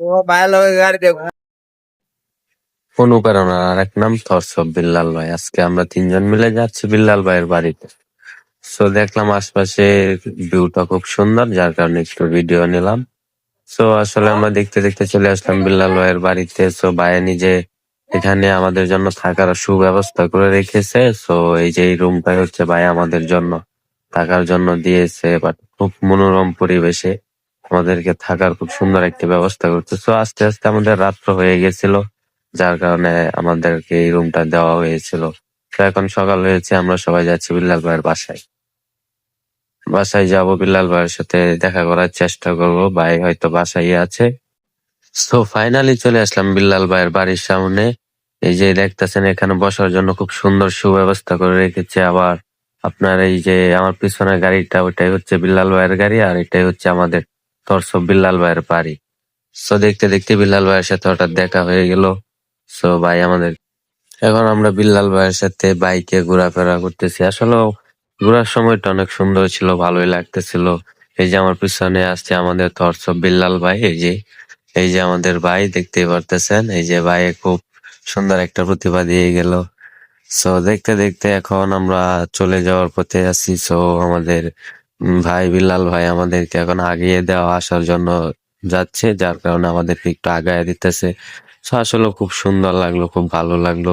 ও ভাইয়ের লগে গাড়ি দেখো। অনুপ্রেরণার আরেক নাম থরসব বিল্লাল ভাই। আজকে আমরা তিনজন মিলে যাচ্ছি বিল্লাল ভাইয়ের বাড়িতে। সো দেখলাম আশপাশে ভিউটা খুব সুন্দর, যার কারণে একটু ভিডিও নিলাম। সো আসলে আমরা দেখতে দেখতে চলে আসলাম বিল্লাল ভাইয়ের বাড়িতে। সো ভাই নিজে এখানে আমাদের জন্য থাকার সুব্যবস্থা করে রেখেছে। সো এই যে এই রুমটাই হচ্ছে ভাই আমাদের জন্য থাকার জন্য দিয়েছে, বাট খুব মনোরম পরিবেশে আমাদেরকে থাকার খুব সুন্দর একটি ব্যবস্থা করছে। সো আস্তে আস্তে আমাদের রাত্র হয়ে গেছিল, যার কারণে আমাদেরকে এই রুমটা দেওয়া হয়েছিল। তো এখন সকাল হয়েছে, আমরা সবাই যাচ্ছি বিল্লাল ভাইয়ের বাসায়। বাসায় যাব, বিল্লাল ভাইয়ের সাথে দেখা করার চেষ্টা করব, ভাই হয়তো বাসায় আছে। সো ফাইনালি চলে আসলাম বিল্লাল ভাইয়ের বাড়ির সামনে। এই যে দেখতেছেন এখানে বসার জন্য খুব সুন্দর সুব্যবস্থা করে রেখেছে। আবার আপনার এই যে আমার পিছনের গাড়িটা, ওইটাই হচ্ছে বিল্লাল ভাইয়ের গাড়ি, আর এটাই হচ্ছে আমাদের তরসব বিল্লাল ভাইয়ের বাড়ি। সো দেখতে দেখতে বিল্লাল ভাইয়ের সাথে হঠাৎ দেখা হয়ে গেল। সো ভাই আমাদের, এখন আমরা বিল্লাল ভাইয়ের সাথে বাইকে ঘোরাফেরা করতেছি। আসলে ঘোরার সময়টা অনেক সুন্দর ছিল, ভালোই লাগতেছিল। এই যে আমার পিছনে আসছে আমাদের থরসব বিল্লাল ভাই। এই যে আমাদের ভাই দেখতেই পারতেছেন, এই যে ভাই খুব সুন্দর একটা প্রতিভা দিয়ে গেল। সো দেখতে দেখতে এখন আমরা চলে যাওয়ার পথে আছি। সো আমাদের ভাই বিল্লাল ভাই আমাদেরকে এখন আগিয়ে দেওয়া আসার জন্য যাচ্ছে, যার কারণে আমাদেরকে একটু আগায় দিতেছে। সো আসলে খুব সুন্দর লাগলো, খুব ভালো লাগলো।